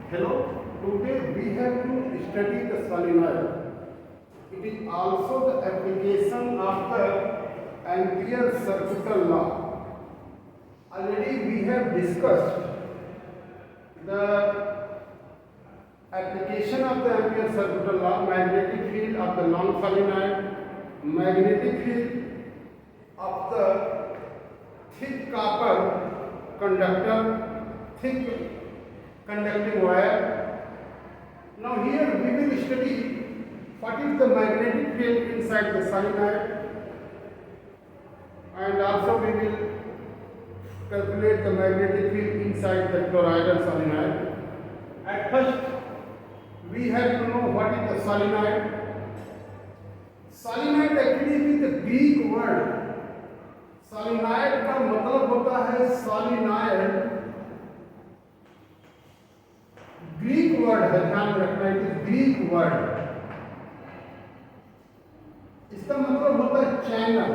Hello, today we have to study the solenoid. It is also the application of the Ampere circuital law. Already we have discussed the application of the Ampere circuital law, magnetic field of the non-solenoid, magnetic field of the thick copper conductor, thick conducting wire. Now here we will study what is the magnetic field inside the solenoid, and also we will calculate the magnetic field inside the toroidal solenoid. At first we have to know what is the solenoid. Solenoid actually is the Greek word. solenoid का मतलब होता है solenoid, Greek word है, ध्यान रखना है कि Greek word, इसका मतलब होता है चैनल।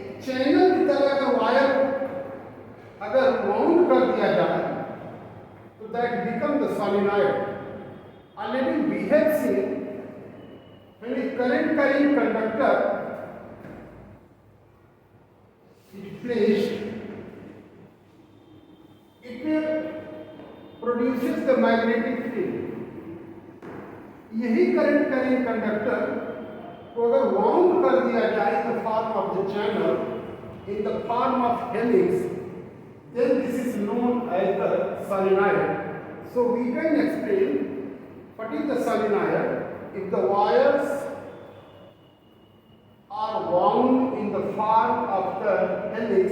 एक चैनल की तरह का वायर अगर वाउंड कर दिया जाए तो that become the solenoid. Already we have seen when a current carrying conductor is placed, produces the magnetic field. यही करंट कैरिंग कंडक्टर को अगर वाउंड कर दिया जाए in the form of the channel, in the form of helix, then this is known as the solenoid. So we can explain what is the solenoid. If the wires are wound in the form of the helix,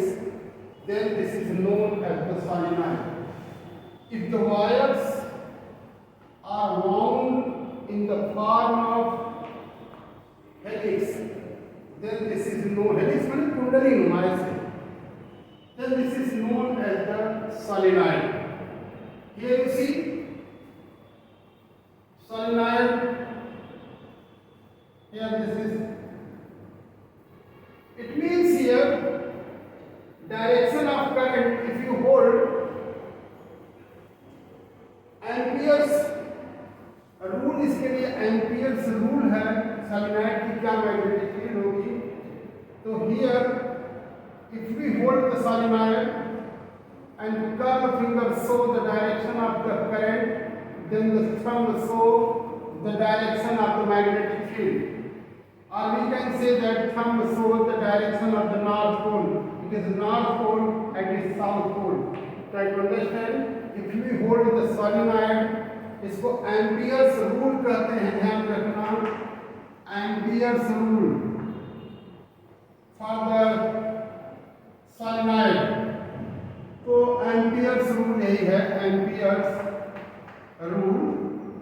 then this is known as the solenoid. If the wires are wound in the form of helix, then this is known, helix means कुंडली नुमा से, then this is known as the solenoid. Here you see solenoid. Here this is. It means here direction of current. If you hold amperes rule, इसके लिए amperes rule है solenoid की क्या magnetic field होगी. तो here if we hold the solenoid and curl finger show the direction of the current, then the thumb show the direction of the magnetic field, or we can say that thumb shows the direction of the north pole. It is north pole and it is south pole. Try to understand. If we hold the solenoid, इसको amperes rule कहते हैं, ध्यान रखना, amperes rule for the solenoid. तो amperes rule यही है, amperes rule,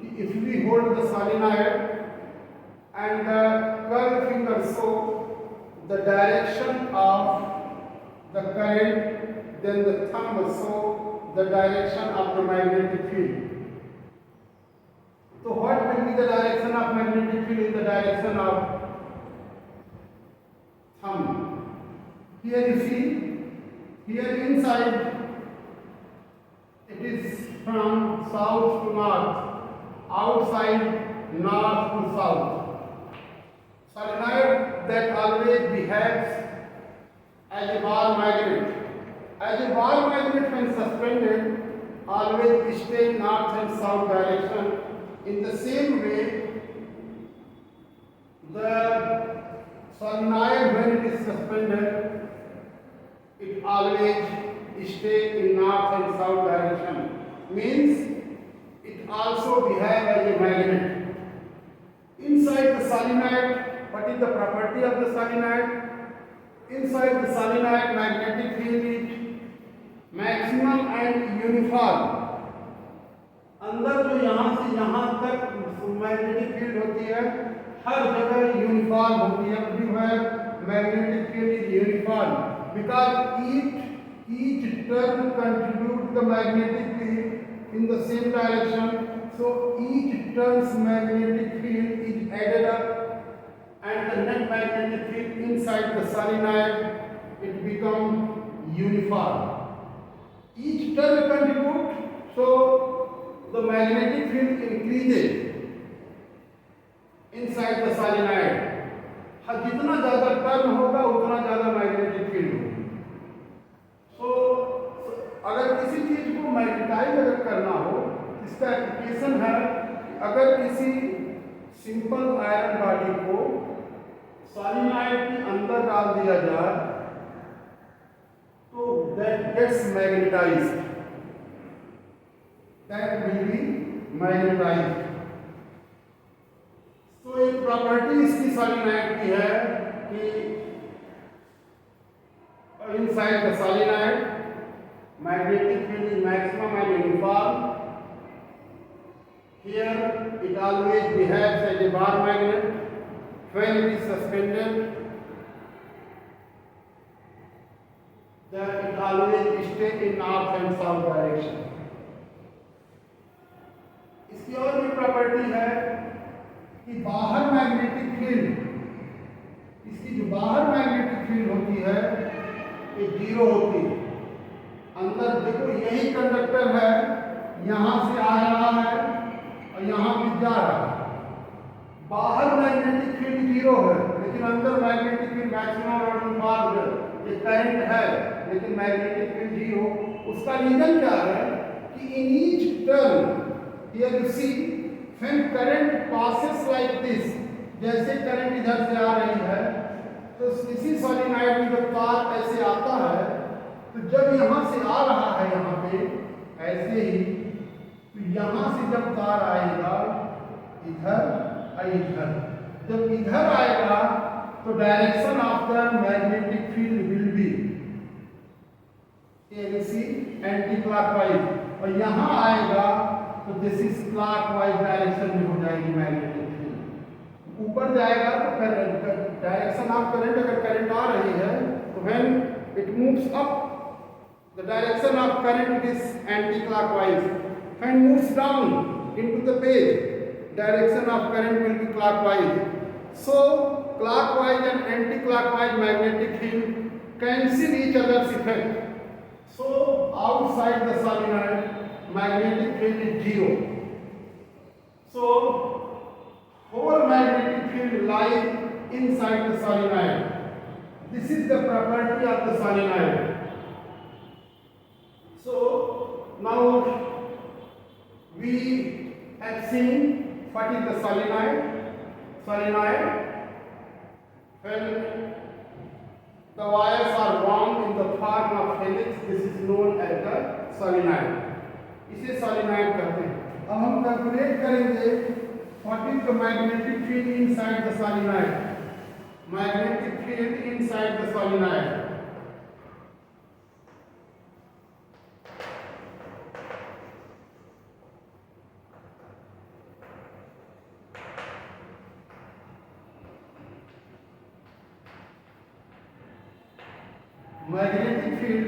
कि if we hold the solenoid and the curl finger show the direction of the current, then the thumb show the direction of the magnetic field. So what will be the direction of magnetic field? In the direction of thumb. Here you see, here inside it is from south to north, outside north to south. Solenoid that always behaves as a bar magnet. As a bar magnet when suspended, always stay north and south direction. In the same way, the solenoid when it is suspended, it always stay in north and south direction. Means it also behaves as a magnet. Inside the solenoid, what is the property of the solenoid? Inside the solenoid, magnetic field is maximum and uniform. अंदर जो यहाँ से यहाँ तक magnetic field होती है, हर जगह uniform होती है. Everywhere magnetic field is uniform because each turn contribute the magnetic field in the same direction. So each turn's magnetic field is added up and the net magnetic field inside the solenoid, it becomes uniform. each turn contribute, so the magnetic field increases inside the solenoid. हाँ, जितना ज़्यादा turn होगा उतना ज़्यादा magnetic field होगी. सो अगर किसी चीज़ को मैग्नेटाइज अगर करना हो, इसका एप्लीकेशन है कि अगर किसी सिंपल आयरन बॉडी को सॉलिनॉइड के अंदर डाल दिया जाए तो that gets magnetised, that will be magnetised. तो एक प्रॉपर्टी इसकी सॉलिनॉइड की है कि inside the solenoid magnetic field is maximum and uniform. Here it always behaves as a bar magnet when it is suspended. Then it always stays in north and south direction. इसकी और भी property है कि बाहर magnetic field, इसकी जो बाहर magnetic field होती है ये जीरो होती है. अंदर देखो यही कंडक्टर है, यहाँ से आ रहा है और यहाँ भी जा रहा है. बाहर मैग्नेटिक फील्ड जीरो है लेकिन अंदर मैग्नेटिक फील्ड मैक्सिमम और यूनिफॉर्म. ये करंट है लेकिन मैग्नेटिक फील्ड जीरो. उसका रीजन क्या है कि in each turn here you see when current passes like this, जैसे करंट इधर से आ रही है तो इसी सॉलिनॉइड में जब तार ऐसे आता है तो जब यहाँ से आ रहा है यहाँ पे ऐसे ही, तो यहाँ से जब तार आएगा इधर और इधर, जब इधर आएगा तो direction of the magnetic field will be anti clockwise, और यहाँ आएगा तो दिस इज क्लॉकवाइज डायरेक्शन में हो जाएगी मैग्नेटिक फील्ड. ऊपर जाएगा तो डायरेक्शन ऑफ करंट, अगर करंट आ रही है तो when it moves up the direction of current is anti-clockwise. When moves down into the page, direction of current will be clockwise. So clockwise and anti-clockwise magnetic field cancel each other's effect. So outside the solenoid magnetic field is zero. So whole magnetic field lies inside the solenoid. This is the property of the solenoid. So now we have seen what is the solenoid. Solenoid, when the wires are wound in the form of helix, this is known as the solenoid. इसे solenoid कहते हैं. अब हम calculate करेंगे what is the magnetic field inside the solenoid. Magnetic field inside the solenoid. Magnetic field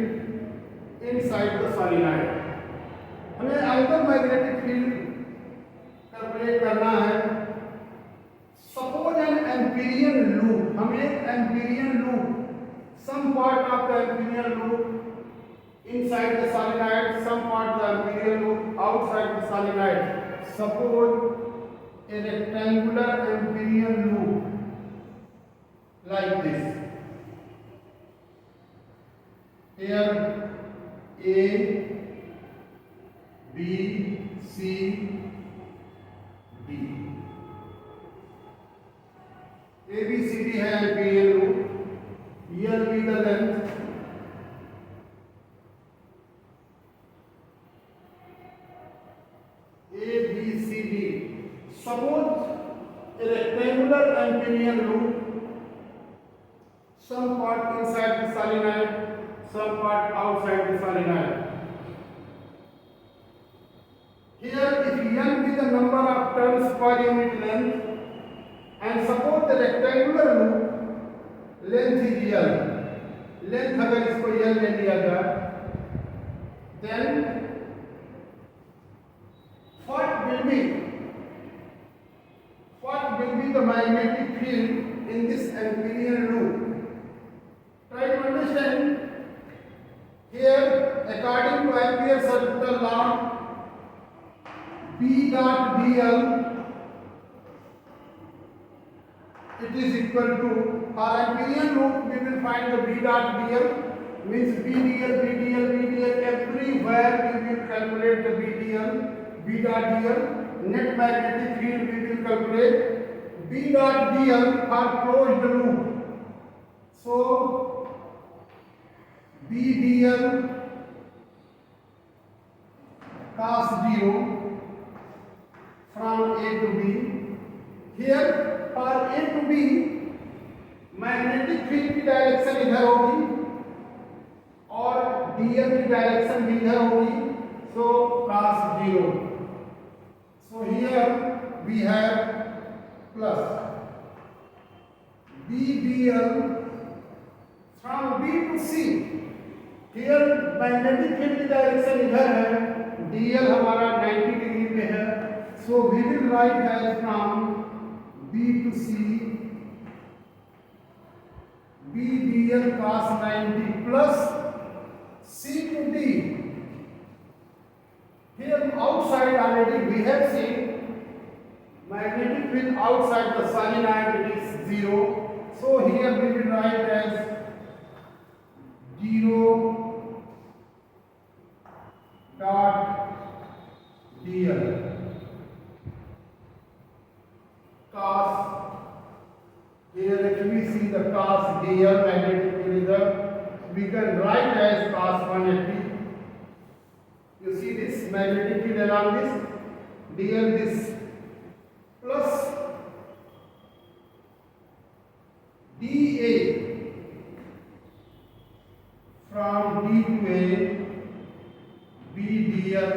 inside the solenoid. हमें outer magnetic field calculate करना है. Suppose an Amperian loop, हम एक Amperian loop, some part of the Amperian loop inside the solenoid, some part of the Amperian loop outside the solenoid. Suppose a rectangular Amperian loop like this. Here A, B, C, D. A, B, C, D है Amperian loop. Here be the length. A, B, C, D. Suppose a rectangular amperian loop. Some part inside the solenoid, some part outside the solenoid. Here, if n be the number of turns per unit length, and suppose the rectangular loop length is L, length अगर इसको L ले लिया जाए, then what will be the magnetic field in this amperian loop? Try to understand. Here according to Ampere's circular law, B dot dl, it is equal to, for Amperian loop we will find the B dot dl, means B dl, everywhere we will calculate the B dot dl. Net magnetic field we will calculate. B dot dl for closed loop. So B dl cos 0 from A to B. Here for A to B magnetic field की direction इधर होगी और dl की direction भी इधर होगी, so cos 0. So here we have plus B dl from B to C. Here magnetic field की direction इधर है, dl हमारा 90 डिग्री पे है, so we will write as from B to C B dl cos 90 plus C to D. Here outside already we have seen magnetic field outside the solenoid it is 0. So here we will write as 0 dot dl cos. Here if we see the cos dl magnetic field, we can write as cos 180. You see this magnetic field along this dl, this plus dA from D to A B dl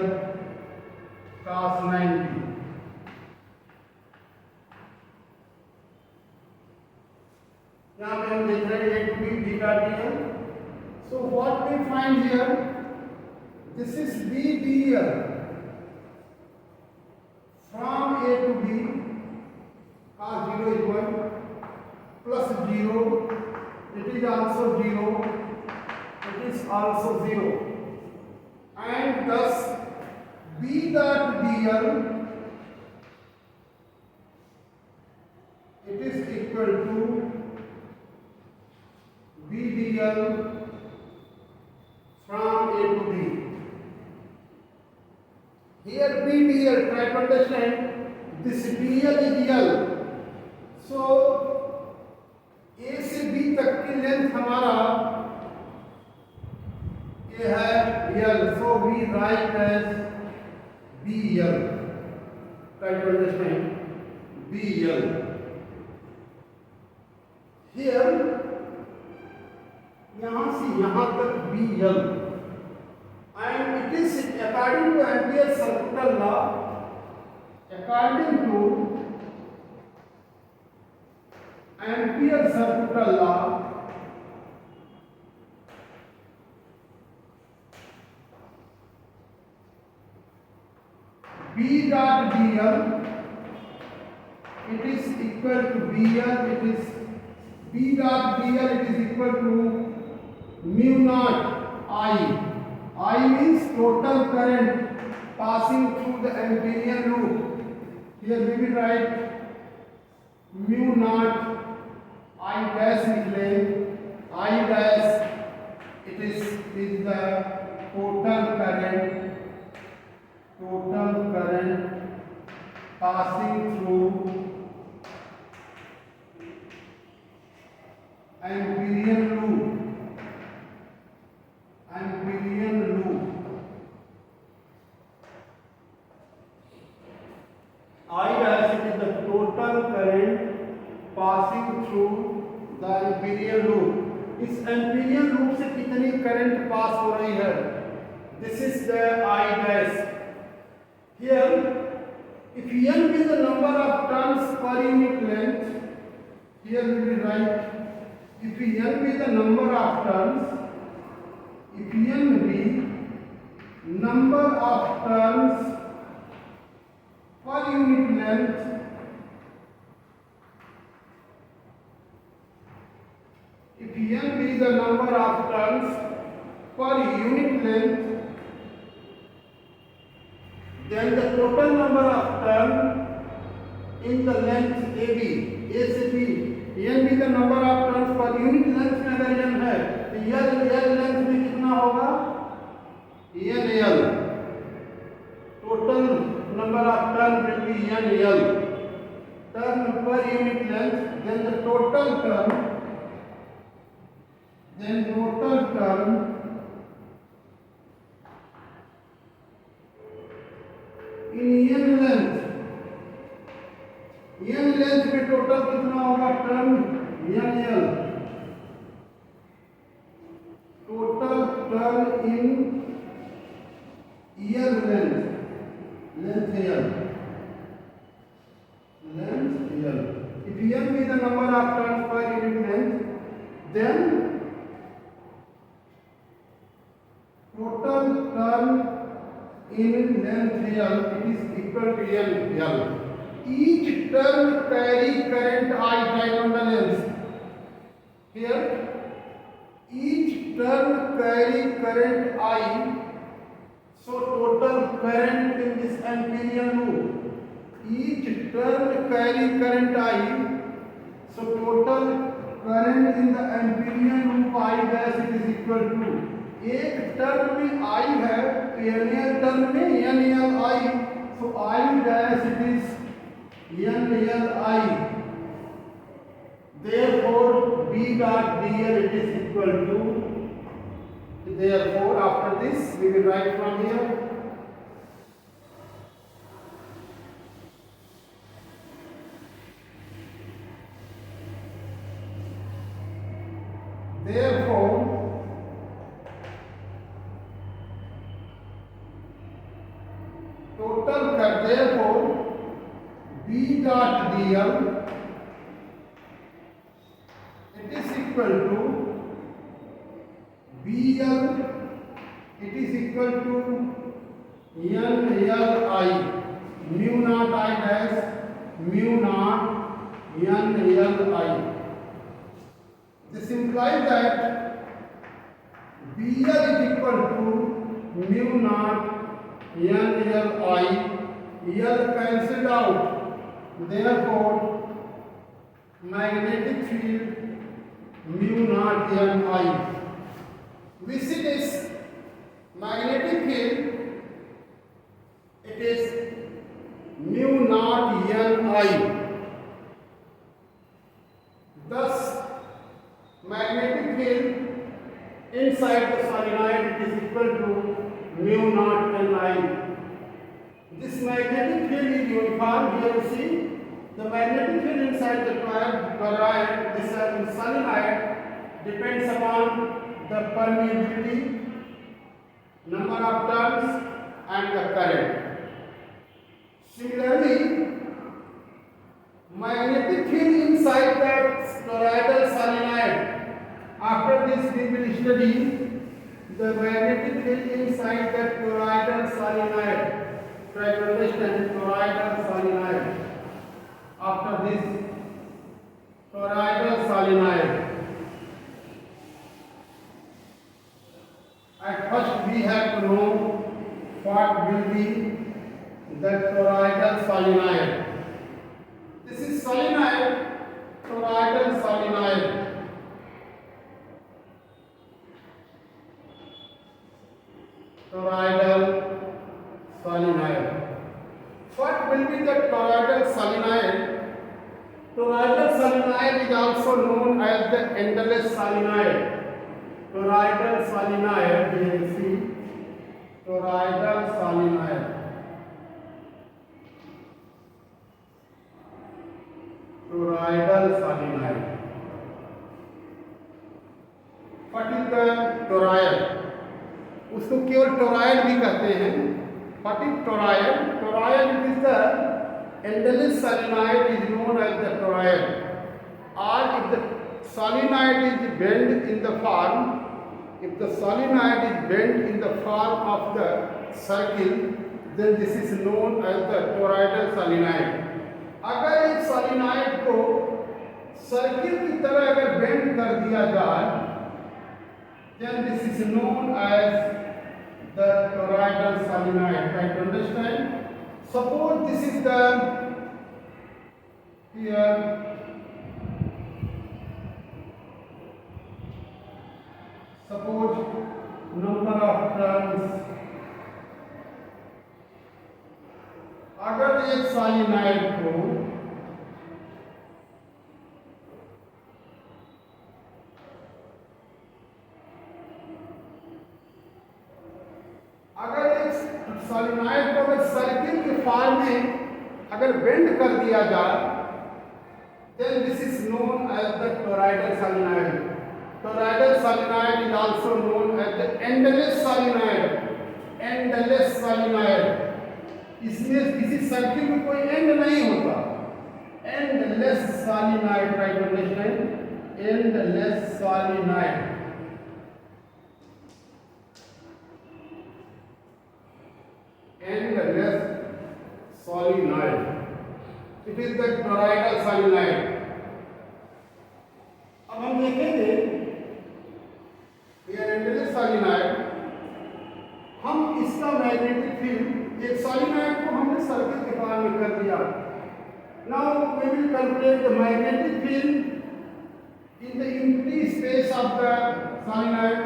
cos 90. यहाँ पे हम देख रहे हैं A to B B dot dl. So what we find here, this is B dl from A to B cos 0 is 1 plus 0, it is also 0, it is also 0, and thus B dot dl it is equal to B dl from A to B. Here B dl, try to understand this dl is L. So A से B तक की length हमारा ये है L. So we write as BL. Try to understand BL. Here यहाँ से यहाँ तक BL, and it is according to Ampere's circular law, according to Ampere's circular law, B dot dl it is equal to BL, it is B dot dl it is equal to mu naught I. I means total current passing through the Amperian loop. Here we will write mu naught I dash निकले, I dash it is the total current passing through Amperian loop. I dash it is the total current passing through the Amperian loop. इस Amperian loop से कितनी current pass हो रही है? This is the I dash. Here, if n be the number of turns per unit length, here we will write if n be the number of turns, if n be number of turns per unit length, if n be the number of turns per unit length, then the total number of turn in the length AB, A से B, n भी the number of turns per unit length में अगर n है तो L length में कितना होगा NL, total number of turn will be NL, turn per unit length, then the total turn in n length में total कितना होगा turn NL, total turn in L length L. If n be the number of turns per unit length, then total turn in length L, it is equal to NL. Each turn carry current I diagonal length. Here, each turn carry current I. So total current in this amperian loop. Each turn carry current I. So total current in the amperian loop I dash it is equal to एक turn में I है तो NL turn में NL I, so I dash it is NL I. Therefore B dot dl it is equal to, therefore after this we will write from here. Therefore total cut, therefore B dot dl it is equal to BL, it is equal to NLI, mu naught I dash mu naught NLI. This implies that BL is equal to mu naught NLI, L cancelled out, therefore magnetic field mu naught Ni. We see this magnetic field, it is mu naught Ni. Thus magnetic field inside the solenoid it is equal to mu naught Ni. This magnetic field is uniform. Here you see the magnetic field inside the toroid, this solenoid, depends upon the permeability, number of turns and the current. Similarly, magnetic field inside the toroidal solenoid, after this we will study the magnetic field inside the toroidal solenoid. Try to understand toroidal solenoid. After this toroidal solenoid, at first we have to know what will be the toroidal solenoid. This is solenoid, toroidal solenoid. Toroidal solenoid. What will be the toroidal solenoid? Toroidal solenoid is also known as the endless solenoid. Toroidal solenoid, here you see, toroidal solenoid. Toroidal solenoid. What is the toroid? उसको केवल toroid भी कहते हैं. What is toroid? Toroid is the endless solenoid is known as the toroid. Or if the solenoid is bent in the form, if the solenoid is bent in the form of the circle, then this is known as the toroidal solenoid. अगर एक solenoid को circle की तरह अगर bend कर दिया जाए, then this is known as the toroidal solenoid. Try to understand. Suppose this is the here. Suppose number of turns. अगर एक सॉलिनॉइड को अगर सर्किल के फॉर्म में अगर बेंड कर दिया जाए, then this is known as the toroidal solenoid. Toroidal solenoid is also known as the endless solenoid. Endless solenoid. इसमें किसी सर्किल में कोई एंड नहीं होता. Endless solenoid, try to understand. Endless solenoid. Endless solenoid. It is the toroidal solenoid. अब हम देखेंगे ये endless solenoid. हम इसका मैग्नेटिक फील्ड, एक solenoid को हमने सर्किल के बाहर में कर दिया. Now we will calculate the magnetic field in the empty space of the solenoid.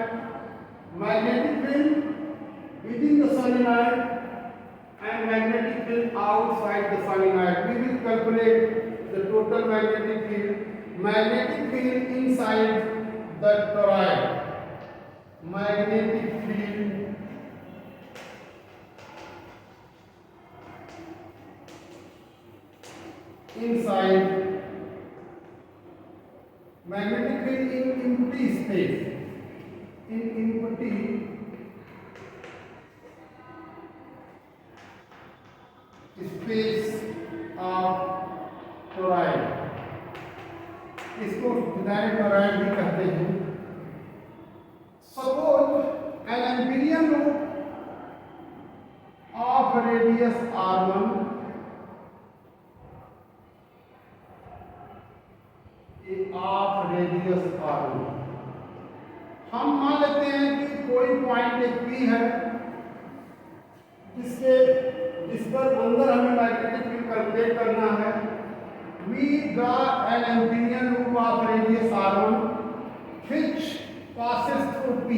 Magnetic field within the solenoid and magnetic field outside the solenoid. We will calculate the total magnetic field. Magnetic field inside the toroid. Magnetic field inside. Magnetic field in empty space. In empty space of toroid. इसको direct toroid भी कहते हैं. Suppose an amperian loop of radius r1 of radius r1. हम मान लेते हैं कि कोई पॉइंट एक P है जिस पर अंदर हमें मैग्नेटिक फील्ड कैलकुलेट करना है. We draw an amperian loop of radius r1 which passes through P,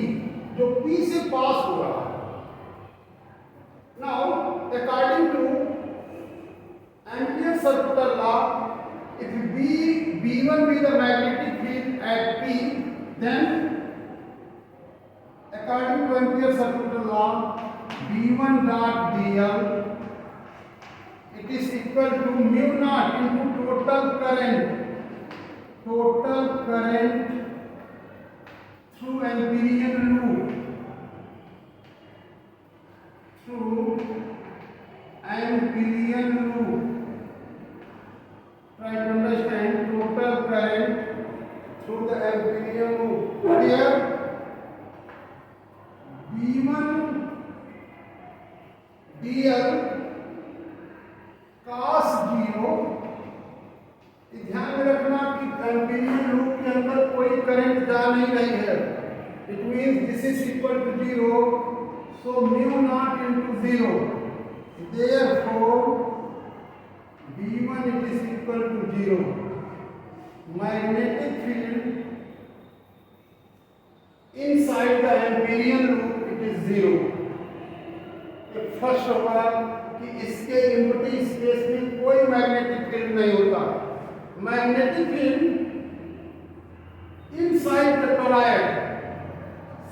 जो P से पास हो रहा है. Now, according to Ampere's circular law, if B1 be the magnetic field at P, then according to Ampere's circular law, B1 dot dl, it is equal to mu naught into total current through Amperian loop, try to understand total current through the Amperian loop. Here B1 dl cos 0. ध्यान में रखना कि Amperian loop के अंदर कोई current जा नहीं रही है. It means this is equal to 0, so mu not into 0. Therefore V1 it is equal to 0. Magnetic field inside the Amperian loop it is 0. First होगा कि इसके एम्प्टी स्पेस में कोई मैग्नेटिक फील्ड नहीं होता. Magnetic field inside the toroid.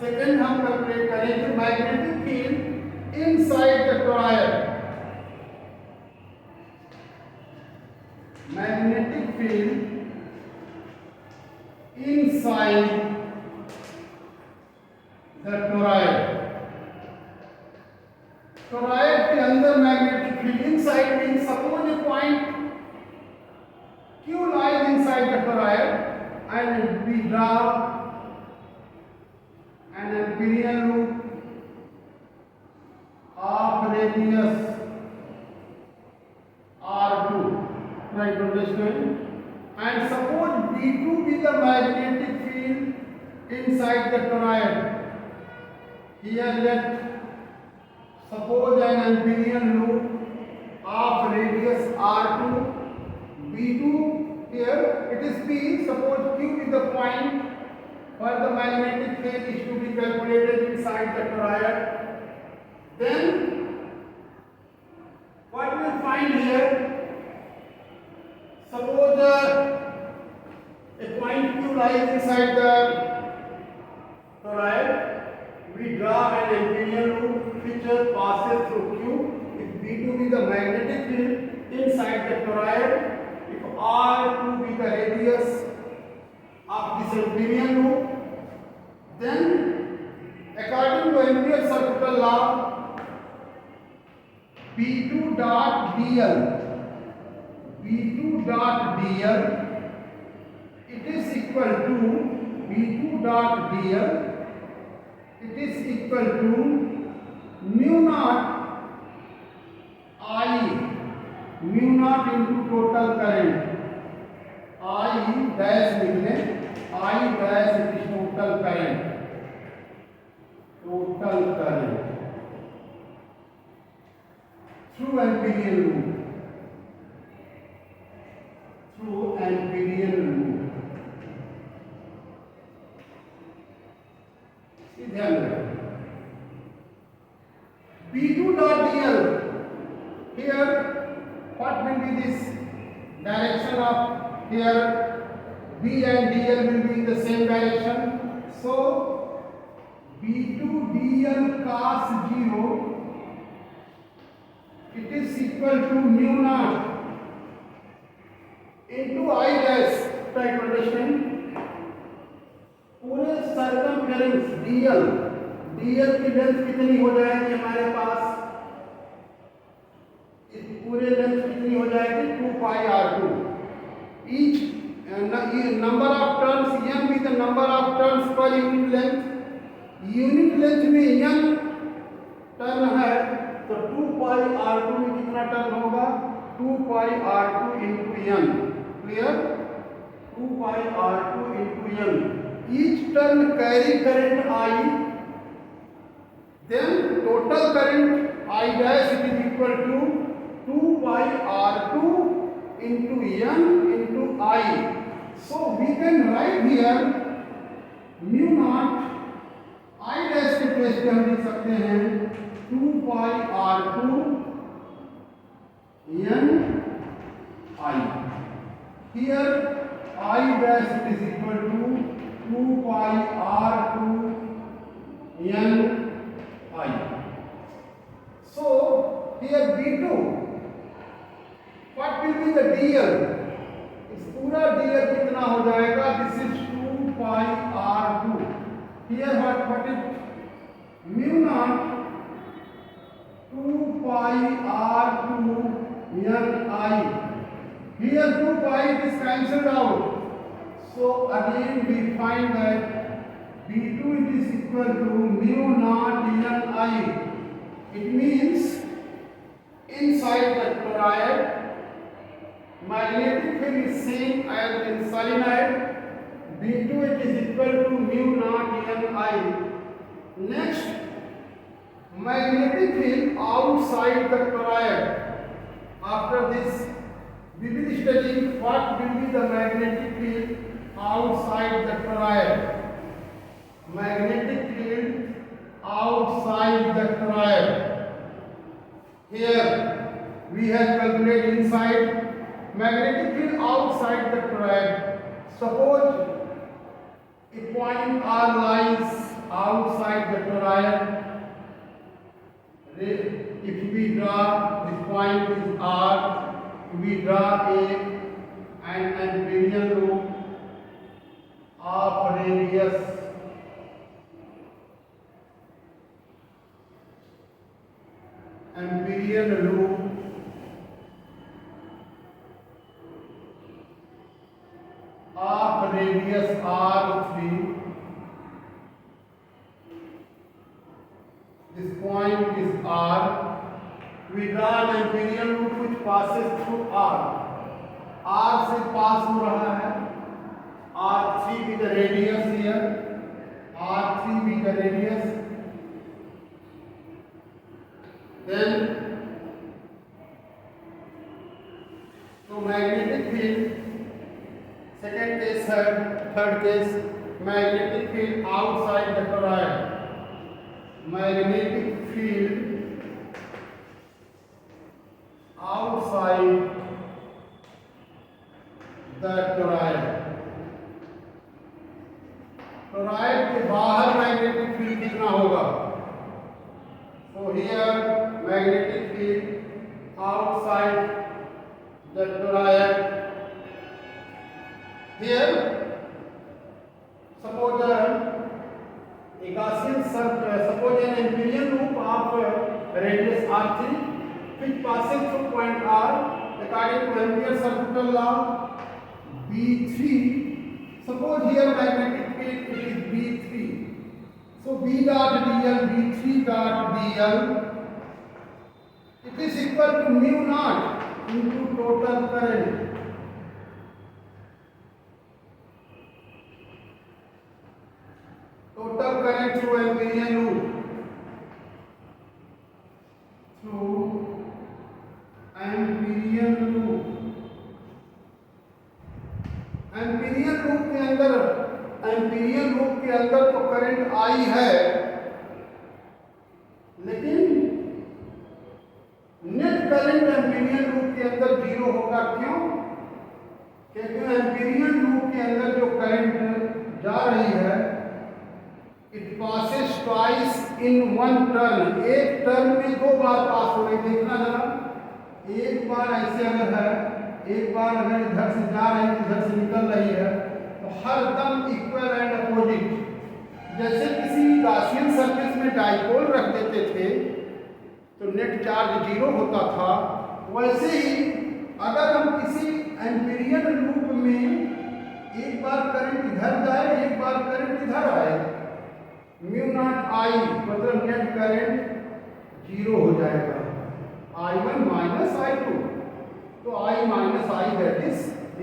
Second हम calculate करेंगे magnetic field inside the toroid. Magnetic field inside the toroid. Toroid के अंदर magnetic field inside means suppose a point Q lies inside the toroid and we draw an Amperian loop of radius r2. Try to understand. And suppose V2 be the magnetic field inside the toroid. Here let suppose an Amperian loop R2, B2 here it is P. Suppose Q is the point where the magnetic field is to be calculated inside the toroid. Then what we will find here, suppose a point Q lies inside the toroid. We draw an imperial loop which passes through Q. If B2 be the magnetic field inside the toroid, if R2 be the radius of this imperial loop, then according to Ampere's circular law, B2 dot dl, it is equal to B2 dot dl, it is equal to mu naught into total current. I dash लिख लें, I dash it is total current through Amperian loop. ध्यान रखें B2 dot dl, here what will be this direction of here, B and dl will be in the same direction, so B2 dl cos 0, it is equal to mu naught into I dash. try to understand, पूरे circumference dl की length कितनी हो जाएगी हमारे पास, इस पूरे length कितनी हो जाएगी 2 pi r2. each number of turns, m is the number of turns per unit length. Unit length में n टर्न है तो 2 pi r2 में कितना टर्न होगा, 2 pi r2 into n. Clear, 2 pi r2 into n. each turn carry current I, then total current I dash it is equal to 2 pi r2 into n into I. So we can write here mu naught I dash के place पे हम लिख सकते हैं 2 pi r2 n I. Here I dash it is equal to 2 pi r2 n I. So here B2, what will be the dl? इस पूरा dl कितना हो जाएगा, this is 2 pi r2. Here what is mu naught 2 pi r2 n I. Here 2 pi is cancelled out. So again we find that B2 it is equal to mu naught n I. It means inside the toroid magnetic field is same as in solenoid. B2 it is equal to mu naught n I. Next, magnetic field outside the toroid. After this we will study what will be the magnetic field outside the toroid. Magnetic field outside the toroid. Here we have calculated inside magnetic field outside the toroid. Suppose a point R lies outside the toroid. If we draw this point is R, we draw an Amperian loop of radius R3. This point is R. We draw an Amperian loop which passes through R. R से पास हो रहा है. R3 be the radius here. R3 be the radius. Then magnetic field, second case है, third case, magnetic field outside the toroid. Magnetic field outside the toroid. Toroid के बाहर magnetic field कितना होगा? So here magnetic field outside the toroid. Here suppose a Gaussian circle, suppose an imperial loop of radius r3 which passes through point r according to Ampere's circular law B3. Suppose here magnetic field it is B3. So B dot dl, B3 dot dl, it is equal to mu naught into total current. Total current through Amperian loop. Through Amperian loop. Amperian loop के अंदर तो current I है, लेकिन net current Amperian loop के अंदर zero होगा। क्यों? क्योंकि एम्पीरियन लूप के अंदर जो करंट जा रही है it passes twice in one turn, एक टर्न में दो बार पास हो रही। देखना जरा, एक बार ऐसे अगर है, एक बार अगर इधर से जा रही है इधर से निकल रही है, तो हर दम इक्वल एंड अपोजिट। जैसे किसी गॉसियन सरफेस में डाइपोल रख देते थे तो नेट चार्ज जीरो होता था, वैसे ही अगर हम किसी एम्पीरियन लूप में एक बार करंट इधर जाए एक बार करंट इधर आए, म्यू नॉट आई मतलब नेट करंट जीरो हो जाएगा, I1 माइनस I2। तो I minus I that is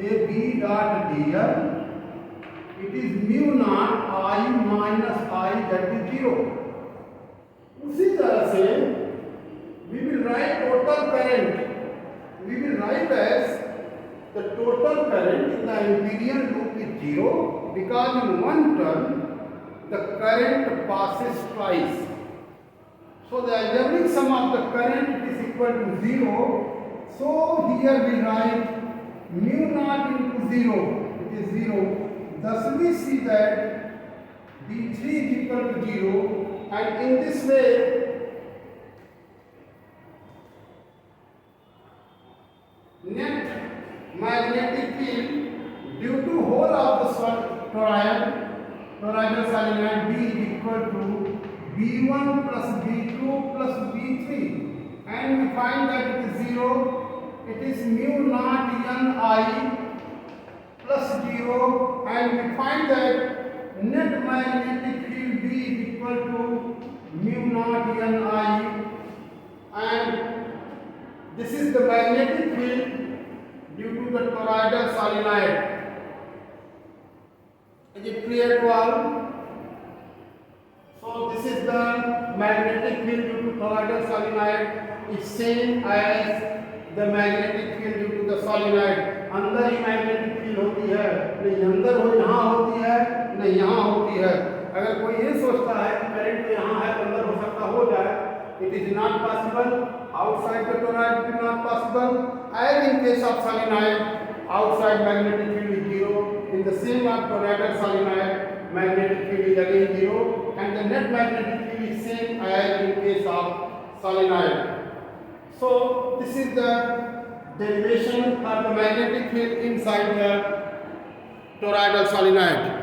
a B dot dl, it is mu not I minus I that is zero. उसी तरह से we will write total current, we will write as the total current in the Amperian loop is zero because in one turn the current passes twice. So the algebraic sum of the current is equal to zero. So here we write mu naught into zero, it is zero. Thus we see that B3 is equal to zero, and in this way net magnetic field due to whole of the toroidal solenoid B is equal to B1 plus B2 plus B3, and we find that it is zero. It is mu naught Ni plus 0, and we find that net magnetic field B is equal to mu naught Ni, and this is the magnetic field due to the toroidal solenoid. Is it clear to all? So this is the magnetic field due to toroidal solenoid is same as the magnetic field due to the solenoid. अंदर ही magnetic field होती है, नहीं अंदर हो यहाँ होती है, नहीं यहाँ होती है। अगर कोई ये सोचता है कि करंट यहाँ है तो अंदर हो सकता हो जाए, it is not possible. Outside the toroid it is not possible. As in case of solenoid, outside magnetic field is zero. In the same of toroidal solenoid, magnetic field is again zero, and the net magnetic field is same as in case of solenoid. So this is the derivation of the magnetic field inside the toroidal solenoid.